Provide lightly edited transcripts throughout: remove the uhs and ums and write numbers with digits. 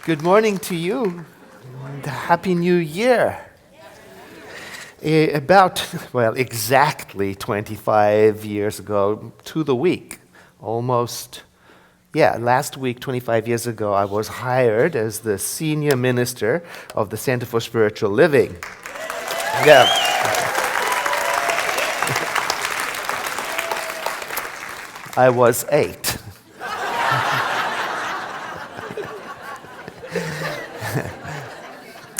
Good morning to you, and Happy New Year. Exactly 25 years ago to the week, last week, 25 years ago, I was hired as the senior minister of the Center for Spiritual Living. Yeah. I was 8.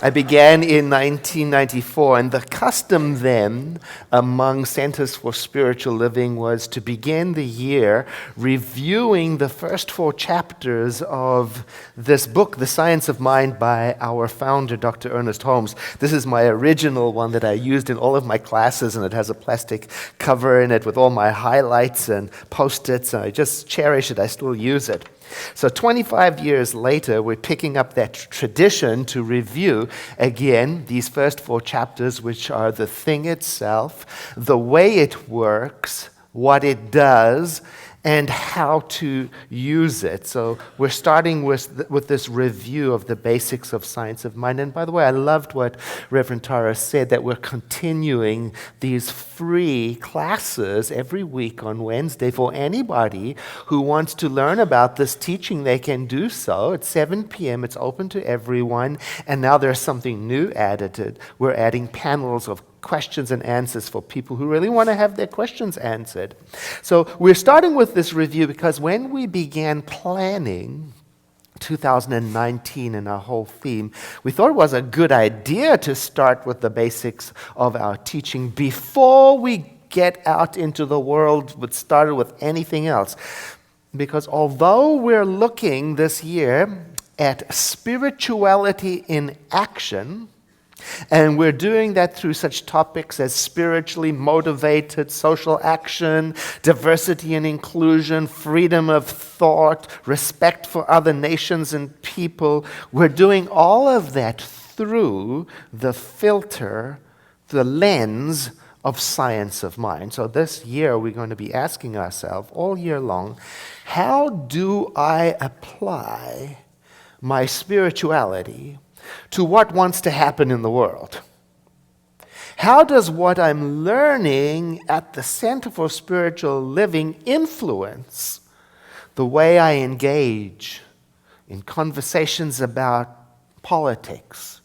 I began in 1994, and the custom then among Centers for Spiritual Living was to begin the year reviewing the first 4 chapters of this book, The Science of Mind, by our founder, Dr. Ernest Holmes. This is my original one that I used in all of my classes, and it has a plastic cover in it with all my highlights and post-its, and I just cherish it. I still use it. So 25 years later, we're picking up that tradition to review again these first 4 chapters, which are the thing itself, the way it works, what it does, and how to use it. So we're starting with this review of the basics of science of mind. And by the way, I loved what Reverend Tara said, that we're continuing these free classes every week on Wednesday for anybody who wants to learn about this teaching. They can do so at 7 p.m. It's open to everyone. And now there's something new added. We're adding panels of questions and answers for people who really want to have their questions answered. So we're starting with this review because when we began planning 2019 and our whole theme, we thought it was a good idea to start with the basics of our teaching before we get out into the world, started with anything else. Because although we're looking this year at spirituality in action, and we're doing that through such topics as spiritually motivated social action, diversity and inclusion, freedom of thought, respect for other nations and people. We're doing all of that through the filter, the lens of science of mind. So this year we're going to be asking ourselves all year long, how do I apply my spirituality to what wants to happen in the world? How does what I'm learning at the Center for Spiritual Living influence the way I engage in conversations about politics,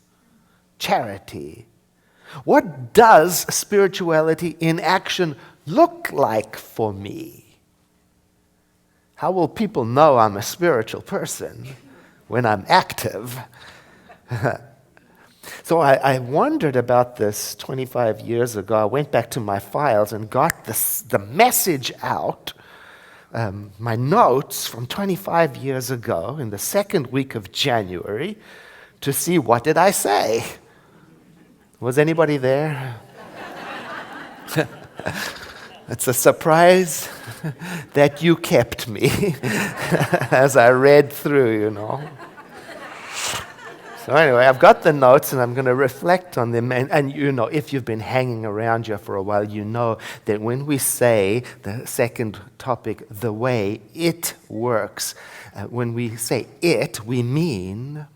charity? What does spirituality in action look like for me? How will people know I'm a spiritual person when I'm active? So I wondered about this 25 years ago. I went back to my files and got the message out, my notes from 25 years ago in the second week of January to see what did I say. Was anybody there? It's a surprise that you kept me as I read through. So anyway, I've got the notes and I'm going to reflect on them. And if you've been hanging around here for a while, you know that when we say the second topic, the way it works, when we say it, we mean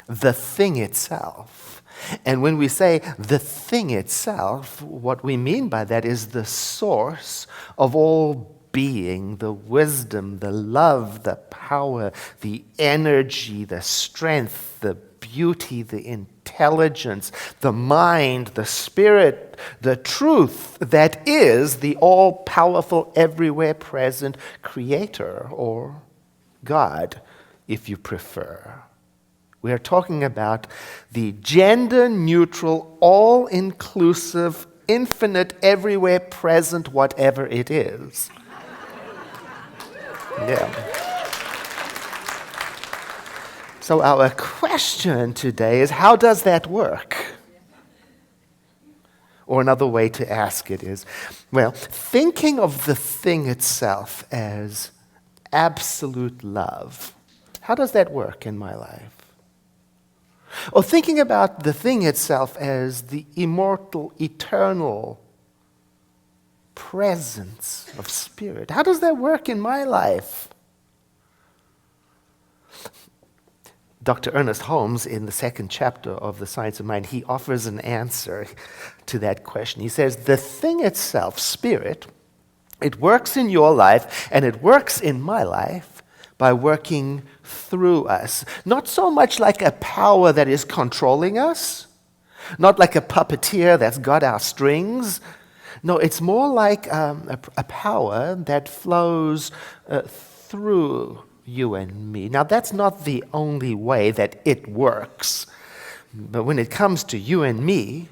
the thing itself. And when we say the thing itself, what we mean by that is the source of all being, the wisdom, the love, the power, the energy, the strength, the beauty, the intelligence, the mind, the spirit, the truth that is the all-powerful, everywhere present Creator, or God, if you prefer. We are talking about the gender-neutral, all-inclusive, infinite, everywhere present, whatever it is. Yeah. So our question today is, how does that work? Or another way to ask it is, thinking of the thing itself as absolute love, how does that work in my life? Or thinking about the thing itself as the immortal, eternal presence of spirit, how does that work in my life? Dr. Ernest Holmes, in the second chapter of The Science of Mind, he offers an answer to that question. He says, the thing itself, spirit, it works in your life and it works in my life by working through us. Not so much like a power that is controlling us, not like a puppeteer that's got our strings. No, it's more like a power that flows through you and me. Now, that's not the only way that it works. But when it comes to you and me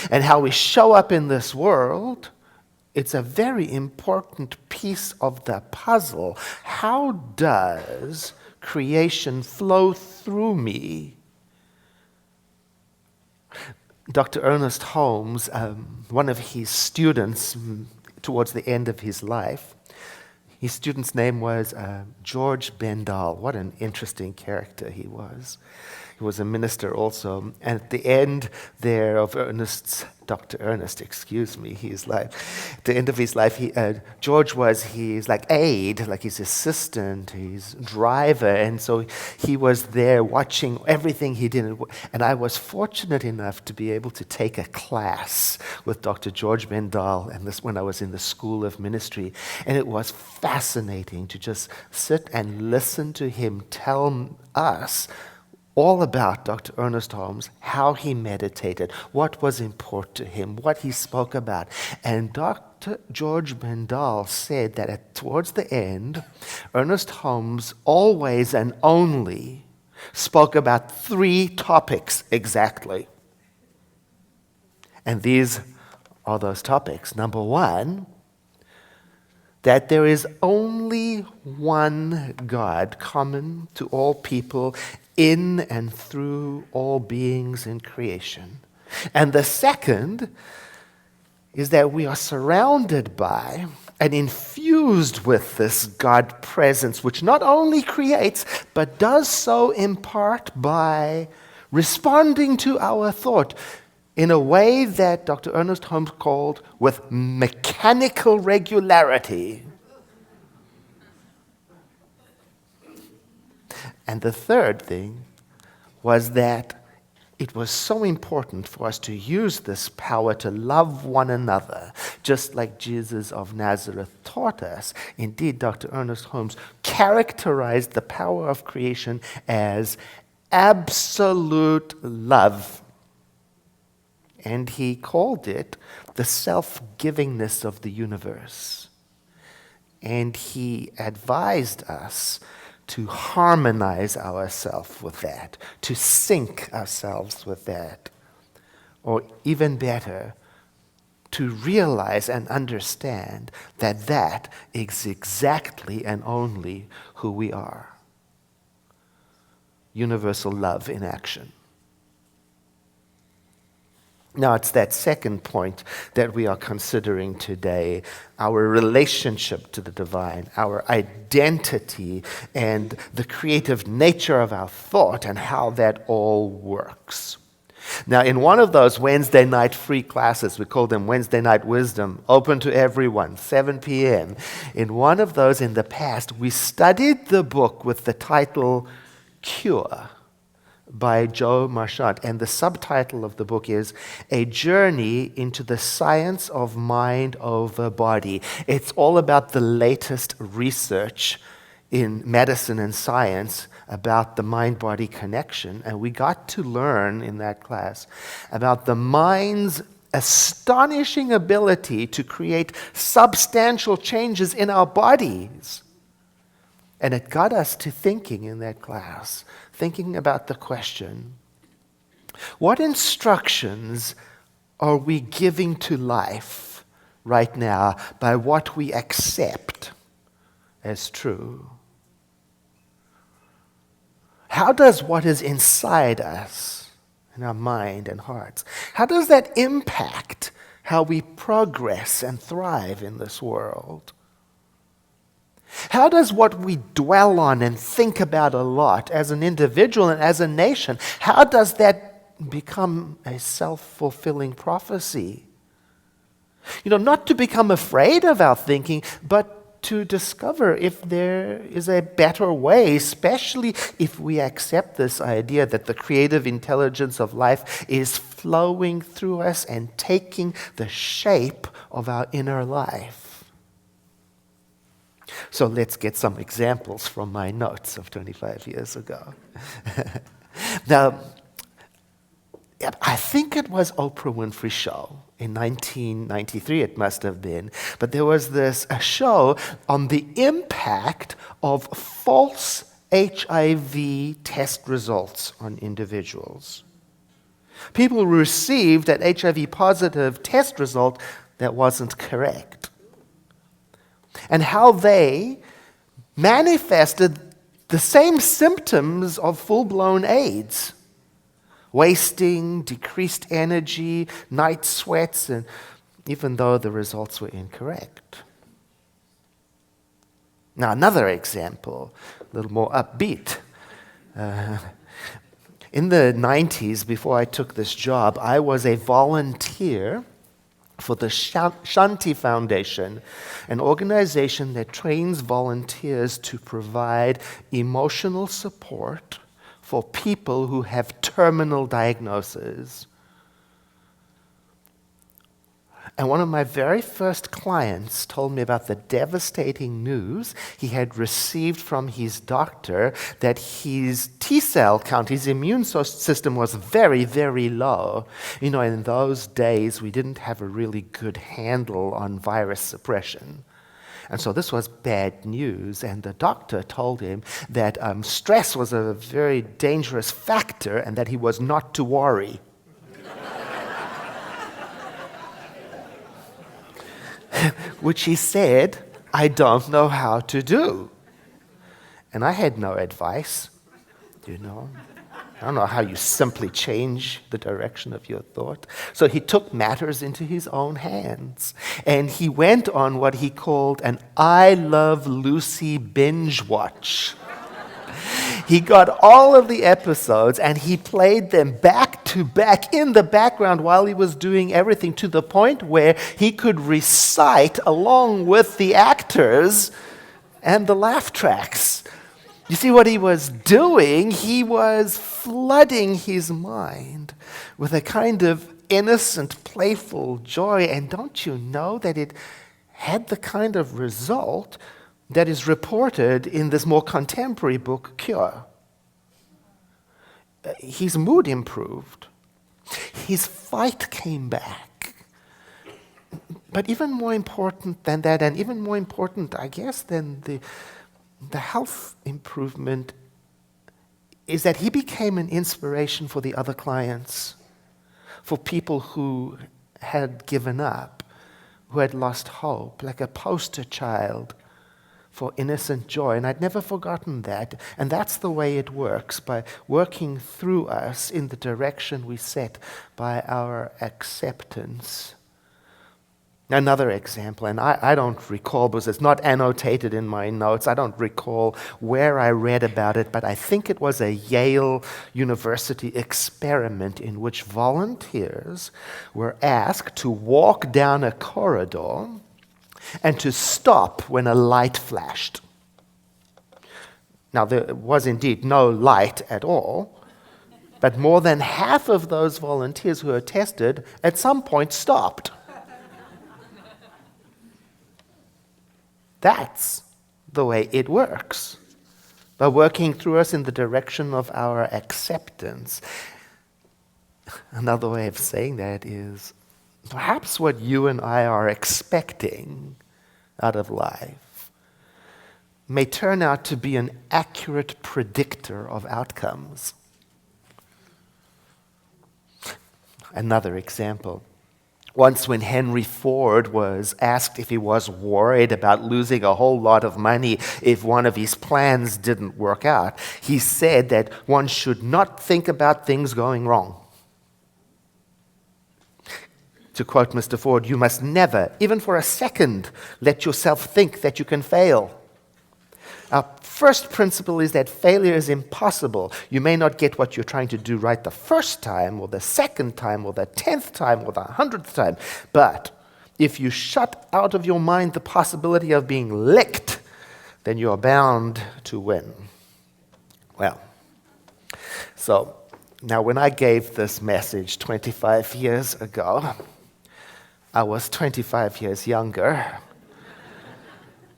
and how we show up in this world, it's a very important piece of the puzzle. How does creation flow through me? Dr. Ernest Holmes, one of his students towards the end of his life, his student's name was George Bendall. What an interesting character he was. He was a minister also. And at the end there of Dr. Ernest, his life, at the end of his life, George was his aide, like his assistant, his driver. And so he was there watching everything he did. And I was fortunate enough to be able to take a class with Dr. George Bendall, and this when I was in the School of Ministry. And it was fascinating to just sit and listen to him tell us all about Dr. Ernest Holmes, how he meditated, what was important to him, what he spoke about. And Dr. George Bendall said that towards the end, Ernest Holmes always and only spoke about 3 topics exactly. And these are those topics. Number 1, that there is only one God common to all people in and through all beings in creation. And the second is that we are surrounded by and infused with this God presence, which not only creates, but does so in part by responding to our thought in a way that Dr. Ernest Holmes called with mechanical regularity. And the third thing was that it was so important for us to use this power to love one another, just like Jesus of Nazareth taught us. Indeed, Dr. Ernest Holmes characterized the power of creation as absolute love. And he called it the self-givingness of the universe. And he advised us to harmonize ourselves with that, to sync ourselves with that, or even better, to realize and understand that that is exactly and only who we are. Universal love in action. Now, it's that second point that we are considering today, our relationship to the divine, our identity, and the creative nature of our thought and how that all works. Now, in one of those Wednesday night free classes, we call them Wednesday Night Wisdom, open to everyone, 7 p.m. In one of those in the past, we studied the book with the title Cure by Joe Marchant, and the subtitle of the book is A Journey into the Science of Mind over Body. It's all about the latest research in medicine and science about the mind-body connection, and we got to learn in that class about the mind's astonishing ability to create substantial changes in our bodies. And it got us to thinking in that class, thinking about the question, what instructions are we giving to life right now by what we accept as true? How does what is inside us, in our mind and hearts, how does that impact how we progress and thrive in this world? How does what we dwell on and think about a lot as an individual and as a nation, how does that become a self-fulfilling prophecy? Not to become afraid of our thinking, but to discover if there is a better way, especially if we accept this idea that the creative intelligence of life is flowing through us and taking the shape of our inner life. So let's get some examples from my notes of 25 years ago. Now, I think it was Oprah Winfrey Show. In 1993, it must have been. But there was a show on the impact of false HIV test results on individuals. People received an HIV positive test result that wasn't correct. And how they manifested the same symptoms of full-blown AIDS. Wasting, decreased energy, night sweats, and even though the results were incorrect. Now, another example, a little more upbeat. In the 90s, before I took this job, I was a volunteer for the Shanti Foundation, an organization that trains volunteers to provide emotional support for people who have terminal diagnoses. And one of my very first clients told me about the devastating news he had received from his doctor that his T-cell count, his immune system was very, very low. You know, in those days, we didn't have a really good handle on virus suppression. And so this was bad news, and the doctor told him that stress was a very dangerous factor and that he was not to worry. Which he said, I don't know how to do. And I had no advice, you know. I don't know how you simply change the direction of your thought. So he took matters into his own hands. And he went on what he called an I Love Lucy binge watch. He got all of the episodes and he played them back to back in the background while he was doing everything, to the point where he could recite along with the actors and the laugh tracks. You see what he was doing? He was flooding his mind with a kind of innocent, playful joy. And don't you know that it had the kind of result that is reported in this more contemporary book, Cure? His mood improved. His fight came back. But even more important than that, and even more important, I guess, than the health improvement, is that he became an inspiration for the other clients, for people who had given up, who had lost hope, like a poster child for innocent joy. And I'd never forgotten that. And that's the way it works, by working through us in the direction we set by our acceptance. Another example, and I don't recall because it's not annotated in my notes. I don't recall where I read about it, but I think it was a Yale University experiment in which volunteers were asked to walk down a corridor and to stop when a light flashed. Now, there was indeed no light at all, but more than half of those volunteers who were tested at some point stopped. That's the way it works, by working through us in the direction of our acceptance. Another way of saying that is, perhaps what you and I are expecting out of life may turn out to be an accurate predictor of outcomes. Another example. Once when Henry Ford was asked if he was worried about losing a whole lot of money if one of his plans didn't work out, he said that one should not think about things going wrong. To quote Mr. Ford, you must never, even for a second, let yourself think that you can fail. Our first principle is that failure is impossible. You may not get what you're trying to do right the first time, or the second time, or the 10th time, or the 100th time, but if you shut out of your mind the possibility of being licked, then you are bound to win. Well, so now when I gave this message 25 years ago, I was 25 years younger.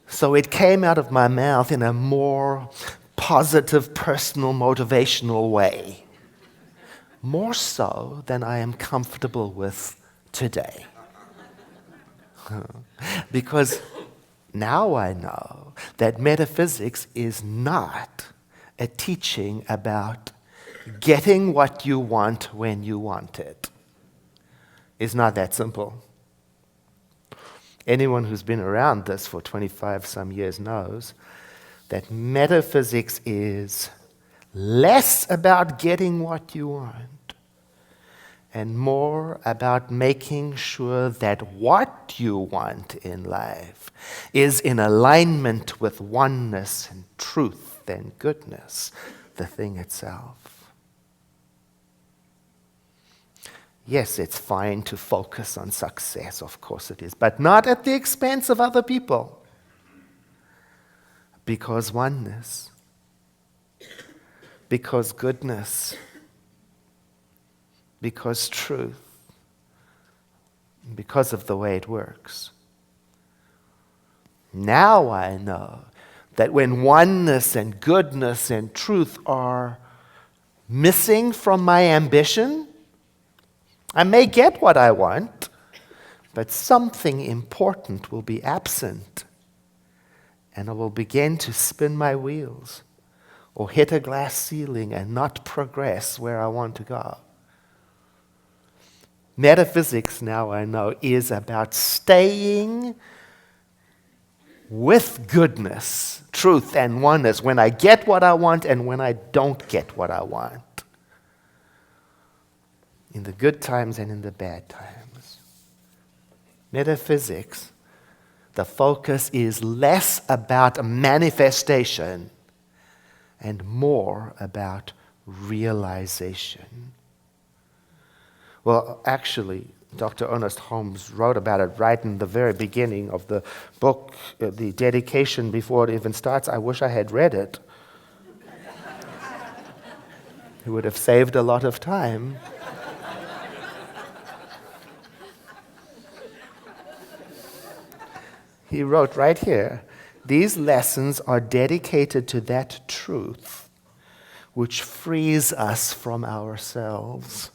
So it came out of my mouth in a more positive, personal, motivational way. More so than I am comfortable with today. Because now I know that metaphysics is not a teaching about getting what you want when you want it. It's not that simple. Anyone who's been around this for 25 some years knows that metaphysics is less about getting what you want and more about making sure that what you want in life is in alignment with oneness and truth and goodness, the thing itself. Yes, it's fine to focus on success, of course it is, but not at the expense of other people. Because oneness, because goodness, because truth, because of the way it works. Now I know that when oneness and goodness and truth are missing from my ambition, I may get what I want, but something important will be absent, and I will begin to spin my wheels or hit a glass ceiling and not progress where I want to go. Metaphysics, now I know, is about staying with goodness, truth, and oneness when I get what I want and when I don't get what I want. In the good times and in the bad times. Metaphysics, the focus is less about manifestation and more about realization. Well, actually, Dr. Ernest Holmes wrote about it right in the very beginning of the book, the dedication before it even starts. I wish I had read it. It would have saved a lot of time. He wrote right here, these lessons are dedicated to that truth which frees us from ourselves,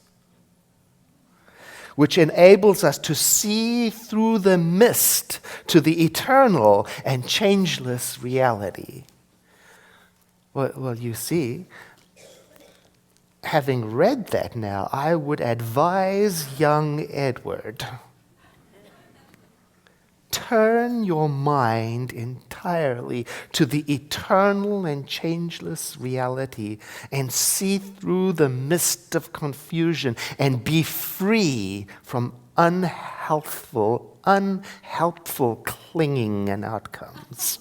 which enables us to see through the mist to the eternal and changeless reality. Well, you see, having read that now, I would advise young Edward, turn your mind entirely to the eternal and changeless reality and see through the mist of confusion and be free from unhelpful clinging and outcomes.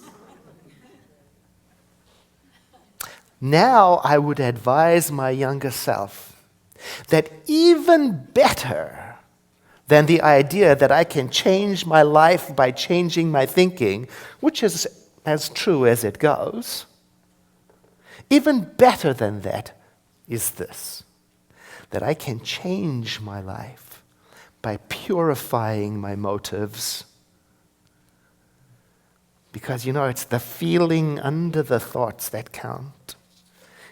Now I would advise my younger self that even better than the idea that I can change my life by changing my thinking, which is as true as it goes. Even better than that is this, that I can change my life by purifying my motives. Because, it's the feeling under the thoughts that count.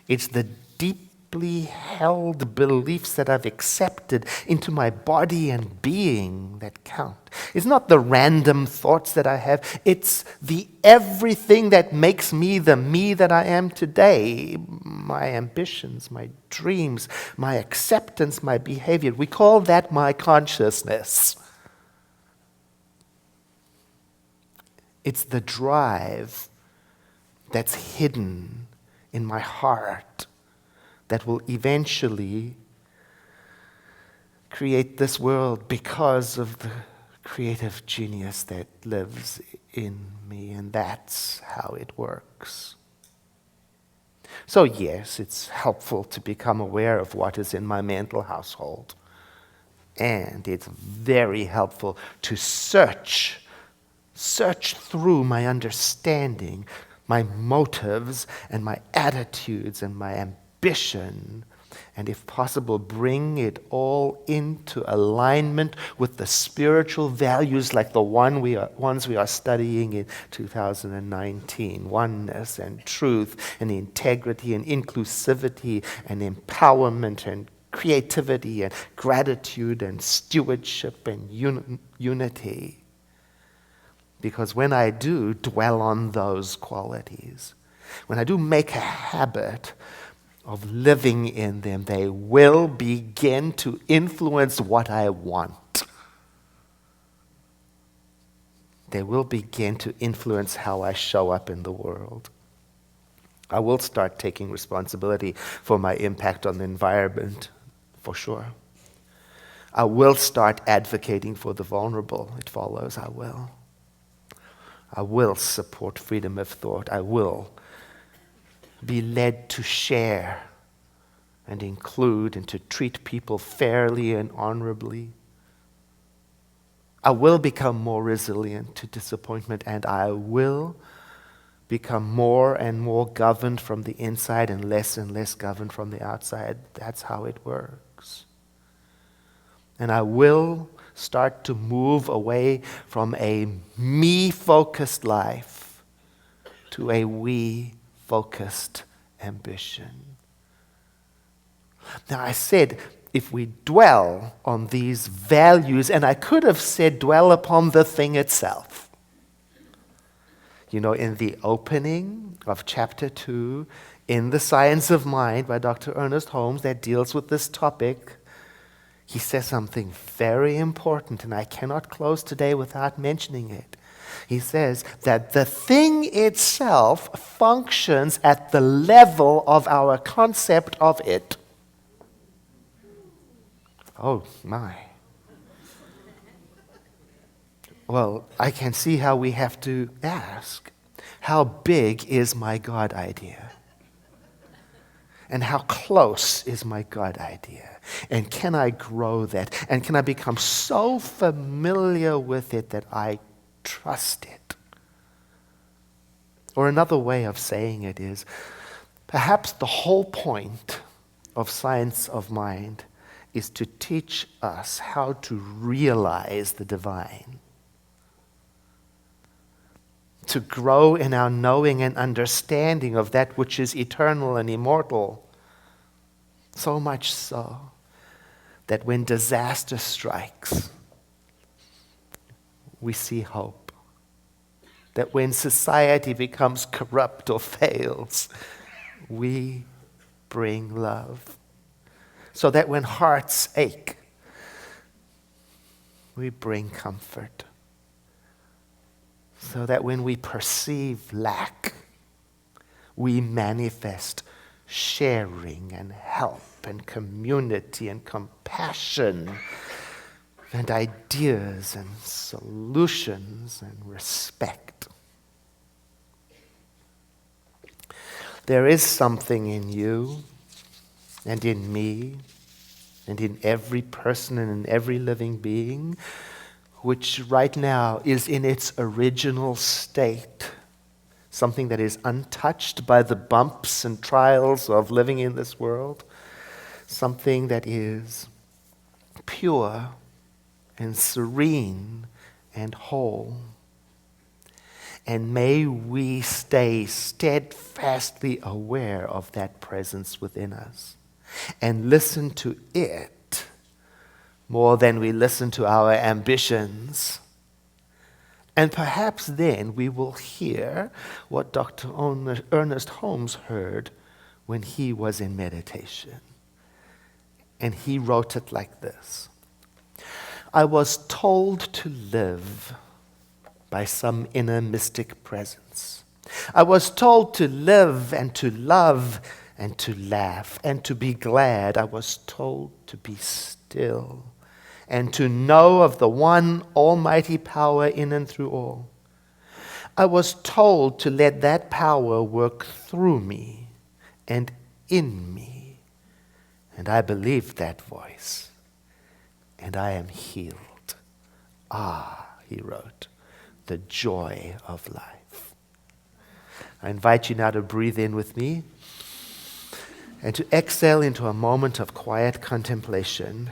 It's the deeply held beliefs that I've accepted into my body and being that count. It's not the random thoughts that I have. It's the everything that makes me the me that I am today. My ambitions, my dreams, my acceptance, my behavior. We call that my consciousness. It's the drive that's hidden in my heart that will eventually create this world because of the creative genius that lives in me, and that's how it works. So yes, it's helpful to become aware of what is in my mental household. And it's very helpful to search through my understanding, my motives, and my attitudes, and my ambition, and if possible, bring it all into alignment with the spiritual values like the ones we are studying in 2019. Oneness and truth and integrity and inclusivity and empowerment and creativity and gratitude and stewardship and unity. Because when I do dwell on those qualities, when I do make a habit of living in them, they will begin to influence what I want. They will begin to influence how I show up in the world. I will start taking responsibility for my impact on the environment, for sure. I will start advocating for the vulnerable. It follows, I will. I will support freedom of thought. I will be led to share and include and to treat people fairly and honorably. I will become more resilient to disappointment, and I will become more and more governed from the inside and less governed from the outside. That's how it works. And I will start to move away from a me-focused life to a we-focused ambition. Now, I said if we dwell on these values, and I could have said dwell upon the thing itself. You know, in the opening of chapter 2, in The Science of Mind by Dr. Ernest Holmes, that deals with this topic, he says something very important, and I cannot close today without mentioning it. He says that the thing itself functions at the level of our concept of it. Oh, my. Well, I can see how we have to ask, how big is my God idea? And how close is my God idea? And can I grow that? And can I become so familiar with it that I trust it? Or another way of saying it is, perhaps the whole point of Science of Mind is to teach us how to realize the divine. To grow in our knowing and understanding of that which is eternal and immortal. So much so that when disaster strikes, we see hope. That when society becomes corrupt or fails, we bring love. So that when hearts ache, we bring comfort. So that when we perceive lack, we manifest sharing and help and community and compassion and ideas and solutions and respect. There is something in you and in me and in every person and in every living being which right now is in its original state, something that is untouched by the bumps and trials of living in this world, something that is pure and serene and whole. And may we stay steadfastly aware of that presence within us and listen to it more than we listen to our ambitions. And perhaps then we will hear what Dr. Ernest Holmes heard when he was in meditation. And he wrote it like this: I was told to live by some inner mystic presence. I was told to live and to love and to laugh and to be glad. I was told to be still and to know of the one almighty power in and through all. I was told to let that power work through me and in me. And I believed that voice. and I am healed. Ah, he wrote, the joy of life. I invite you now to breathe in with me and to exhale into a moment of quiet contemplation.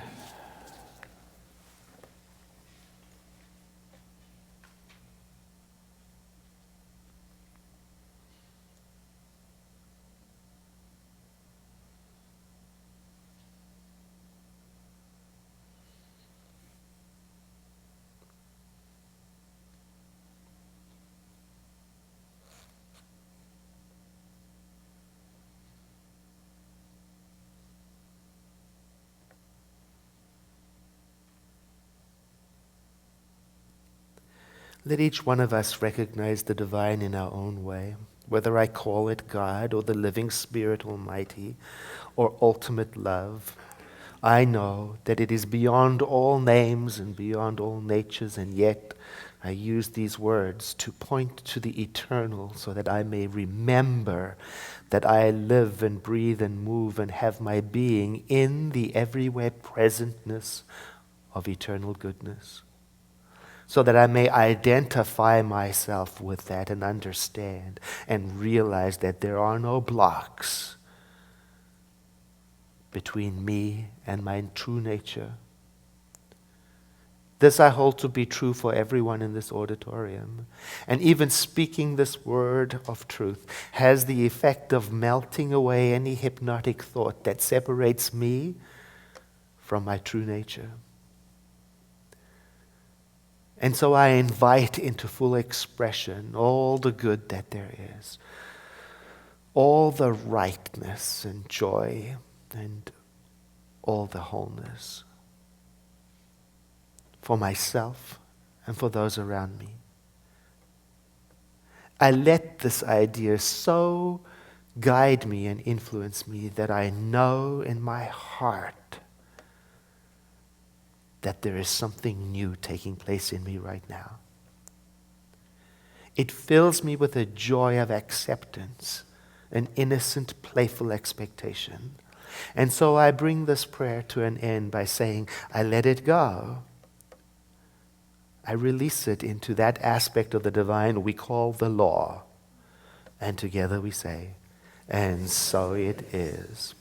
Let each one of us recognize the divine in our own way, whether I call it God or the living Spirit Almighty or ultimate love. I know that it is beyond all names and beyond all natures, and yet I use these words to point to the eternal so that I may remember that I live and breathe and move and have my being in the everywhere presentness of eternal goodness, so that I may identify myself with that and understand and realize that there are no blocks between me and my true nature. This I hold to be true for everyone in this auditorium. And even speaking this word of truth has the effect of melting away any hypnotic thought that separates me from my true nature. And so I invite into full expression all the good that there is, all the rightness and joy and all the wholeness for myself and for those around me. I let this idea so guide me and influence me that I know in my heart that there is something new taking place in me right now. It fills me with a joy of acceptance, an innocent, playful expectation. And so I bring this prayer to an end by saying, I let it go. I release it into that aspect of the divine we call the law. And together we say, and so it is.